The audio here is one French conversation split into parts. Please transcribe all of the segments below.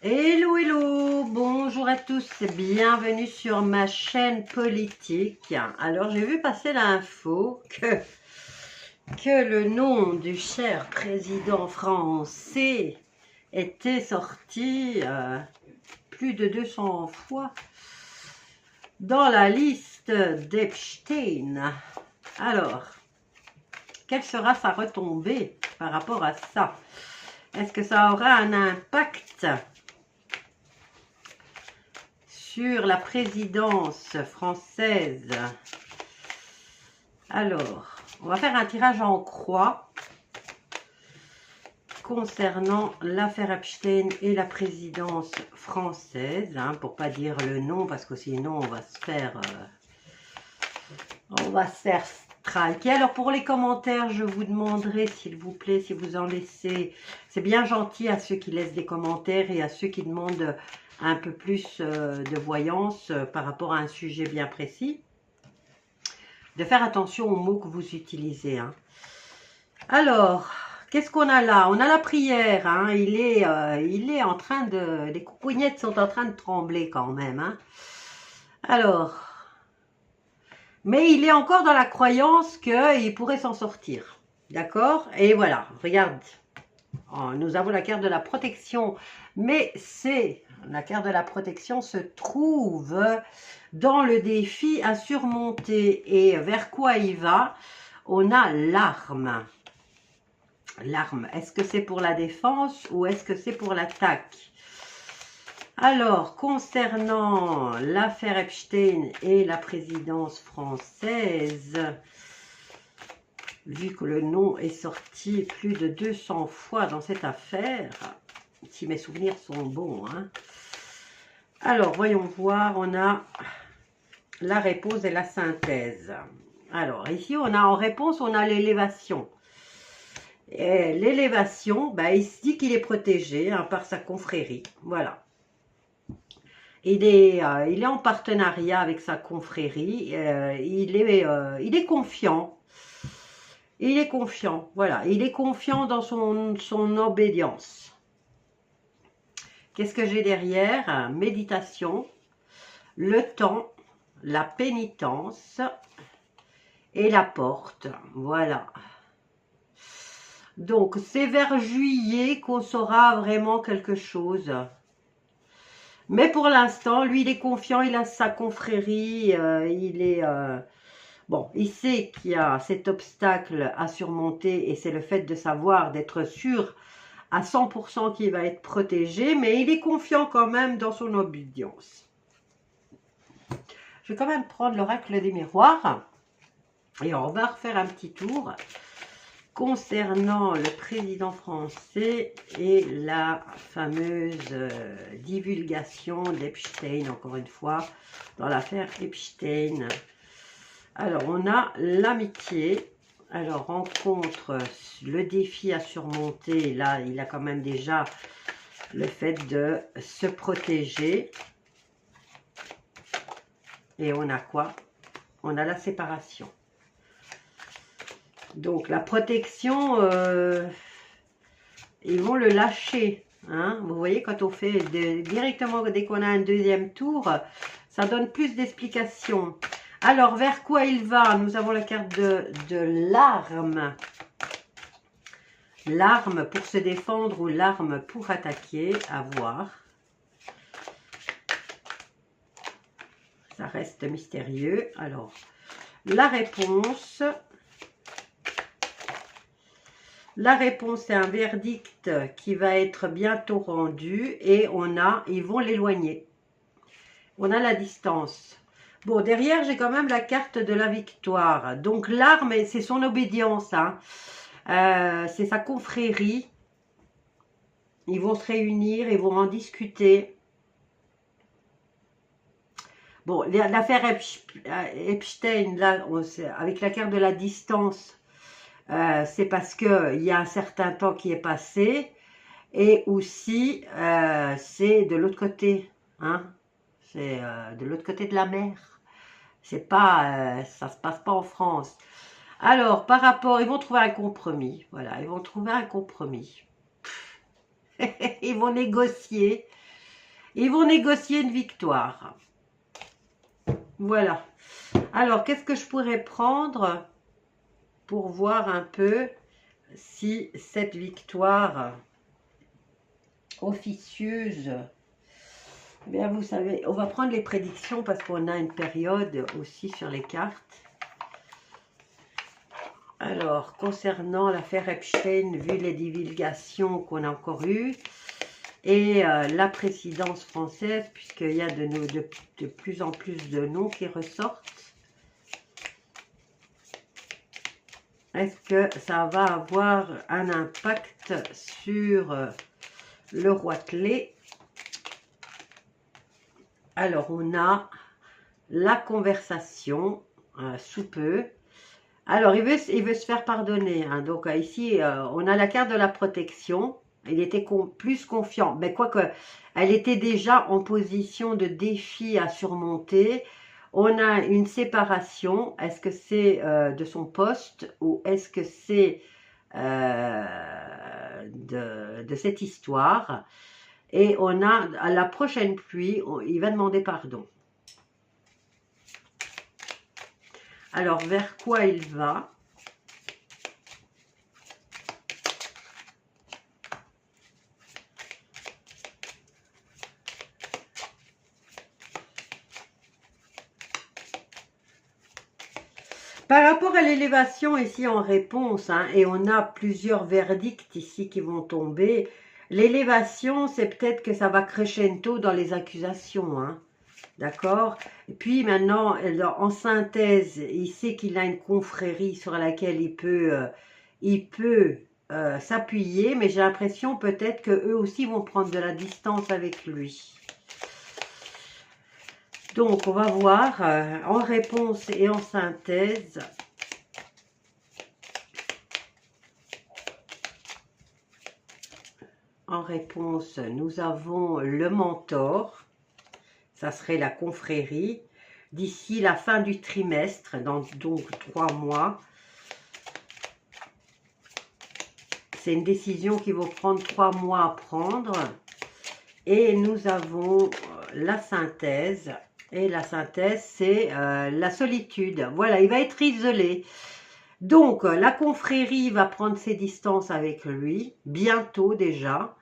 Hello, hello, bonjour à tous, bienvenue sur ma chaîne politique. Alors, j'ai vu passer l'info que le nom du cher président français était sorti plus de 200 fois dans la liste d'Epstein. Alors, quelle sera sa retombée par rapport à ça? Est-ce que ça aura un impact sur la présidence française? Alors, on va faire un tirage en croix concernant l'affaire Epstein et la présidence française, pour pas dire le nom, parce que sinon on va se faire striker. Alors pour les commentaires, je vous demanderai s'il vous plaît, si vous en laissez, c'est bien gentil à ceux qui laissent des commentaires et à ceux qui demandent un peu plus de voyance par rapport à un sujet bien précis, de faire attention aux mots que vous utilisez. Alors, qu'est-ce qu'on a là? On a la prière. Il est en train de... Les coucougnettes sont en train de trembler quand même. Alors, mais il est encore dans la croyance qu'il pourrait s'en sortir. D'accord? Et voilà, regarde. Oh, nous avons la carte de la protection. Mais la carte de la protection se trouve dans le défi à surmonter. Et vers quoi il va? On a l'arme. L'arme, est-ce que c'est pour la défense ou est-ce que c'est pour l'attaque? Alors, concernant l'affaire Epstein et la présidence française, vu que le nom est sorti plus de 200 fois dans cette affaire, si mes souvenirs sont bons. Alors, voyons voir, on a la réponse et la synthèse. Alors, ici, on a en réponse, on a l'élévation. L'élévation, il se dit qu'il est protégé par sa confrérie. Voilà. Il est en partenariat avec sa confrérie. Il est confiant. Il est confiant. Voilà. Il est confiant dans son obédience. Qu'est-ce que j'ai derrière? Méditation, le temps, la pénitence et la porte. Voilà. Donc, c'est vers juillet qu'on saura vraiment quelque chose. Mais pour l'instant, lui, il est confiant, il a sa confrérie, bon, il sait qu'il y a cet obstacle à surmonter et c'est le fait de savoir, d'être sûr à 100% qu'il va être protégé, mais il est confiant quand même dans son obédience. Je vais quand même prendre l'oracle des miroirs et on va refaire un petit tour concernant le président français et la fameuse divulgation d'Epstein, encore une fois, dans l'affaire Epstein. Alors, on a l'amitié. Alors, rencontre, le défi à surmonter. Là, il a quand même déjà le fait de se protéger. Et on a quoi? On a la séparation. Donc, la protection, ils vont le lâcher. Vous voyez, quand on fait directement, dès qu'on a un deuxième tour, ça donne plus d'explications. Alors, vers quoi il va? Nous avons la carte de l'arme. L'arme pour se défendre ou l'arme pour attaquer, à voir. Ça reste mystérieux. Alors, la réponse... La réponse est un verdict qui va être bientôt rendu et ils vont l'éloigner. On a la distance. Bon, derrière, j'ai quand même la carte de la victoire. Donc, l'arme, c'est son obédience. C'est sa confrérie. Ils vont se réunir, ils vont en discuter. Bon, l'affaire Epstein, là, avec la carte de la distance, c'est parce qu'il y a un certain temps qui est passé et aussi c'est de l'autre côté, c'est de l'autre côté de la mer. C'est pas, ça se passe pas en France. Alors, par rapport, ils vont trouver un compromis. Voilà, ils vont trouver un compromis. Ils vont négocier. Ils vont négocier une victoire. Voilà. Alors, qu'est-ce que je pourrais prendre pour voir un peu si cette victoire officieuse, eh bien vous savez, on va prendre les prédictions parce qu'on a une période aussi sur les cartes. Alors, concernant l'affaire Epstein, vu les divulgations qu'on a encore eues, et la présidence française, puisqu'il y a de plus en plus de noms qui ressortent, est-ce que ça va avoir un impact sur le roi clé? Alors, on a la conversation sous peu. Alors, il veut se faire pardonner. Hein. Donc, ici, on a la carte de la protection. Il était plus confiant. Mais quoique, elle était déjà en position de défi à surmonter. On a une séparation. Est-ce que c'est de son poste ou est-ce que c'est de cette histoire? Et on a, à la prochaine pluie, il va demander pardon. Alors, vers quoi il va? Par rapport à l'élévation ici en réponse, hein, et on a plusieurs verdicts ici qui vont tomber, l'élévation, c'est peut-être que ça va crescendo dans les accusations, hein. D'accord? Et puis maintenant, en synthèse, il sait qu'il a une confrérie sur laquelle il peut s'appuyer, mais j'ai l'impression peut-être qu'eux aussi vont prendre de la distance avec lui. Donc, on va voir en réponse et en synthèse. En réponse, nous avons le mentor. Ça serait la confrérie, d'ici la fin du trimestre, dans donc 3 mois. C'est une décision qui va prendre 3 mois à prendre. Et nous avons la synthèse. Et la synthèse, c'est la solitude. Voilà, il va être isolé. Donc, la confrérie va prendre ses distances avec lui, bientôt déjà.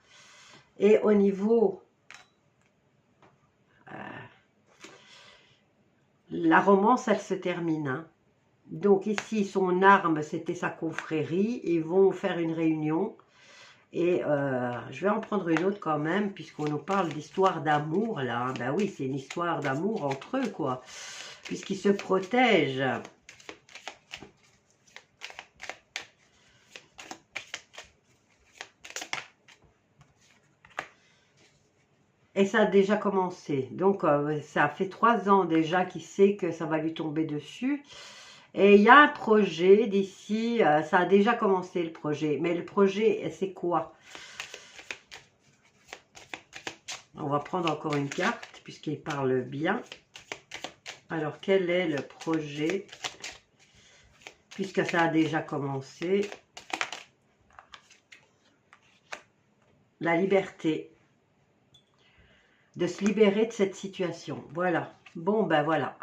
Et au niveau... la romance, elle se termine. Hein. Donc ici, son arme, c'était sa confrérie. Ils vont faire une réunion. Et je vais en prendre une autre quand même, puisqu'on nous parle d'histoire d'amour, là. Ben oui, c'est une histoire d'amour entre eux, quoi. Puisqu'ils se protègent. Et ça a déjà commencé. Donc, ça fait 3 ans déjà qu'il sait que ça va lui tomber dessus. Et il y a un projet d'ici, ça a déjà commencé le projet. Mais le projet, c'est quoi? On va prendre encore une carte, puisqu'il parle bien. Alors, quel est le projet? Puisque ça a déjà commencé. La liberté. De se libérer de cette situation. Voilà. Bon, ben voilà.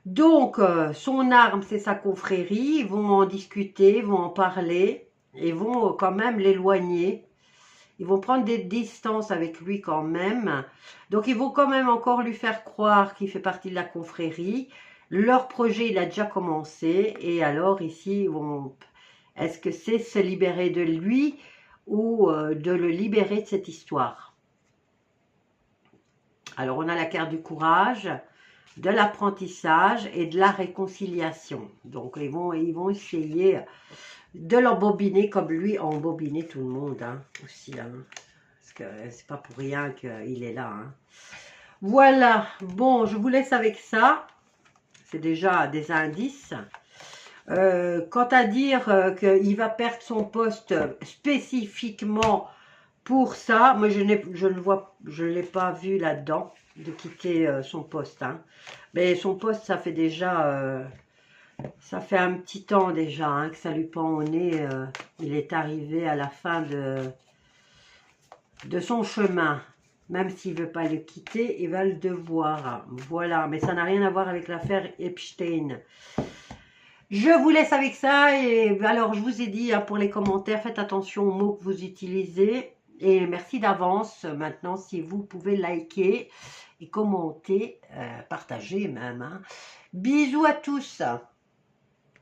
Donc, son arme, c'est sa confrérie. Ils vont en discuter, vont en parler. Et vont quand même l'éloigner. Ils vont prendre des distances avec lui quand même. Donc, ils vont quand même encore lui faire croire qu'il fait partie de la confrérie. Leur projet, il a déjà commencé. Et alors, ici, ils vont... Est-ce que c'est se libérer de lui ou de le libérer de cette histoire? Alors, on a la carte du courage, de l'apprentissage et de la réconciliation. Donc, ils vont essayer de l'embobiner comme lui a embobiné tout le monde, hein, aussi. Hein, parce que c'est pas pour rien qu'il est là. Hein. Voilà. Bon, je vous laisse avec ça. C'est déjà des indices. Quant à dire qu'il va perdre son poste spécifiquement pour ça, moi je ne l'ai pas vu là-dedans de quitter son poste. Hein. Mais son poste, ça fait déjà, ça fait un petit temps déjà hein, que ça lui pend au nez. Il est arrivé à la fin de son chemin. Même s'il ne veut pas le quitter, il va le devoir. Voilà, mais ça n'a rien à voir avec l'affaire Epstein. Je vous laisse avec ça. Et alors, je vous ai dit, hein, pour les commentaires, faites attention aux mots que vous utilisez. Et merci d'avance. Maintenant, si vous pouvez liker et commenter, partager même. Hein. Bisous à tous.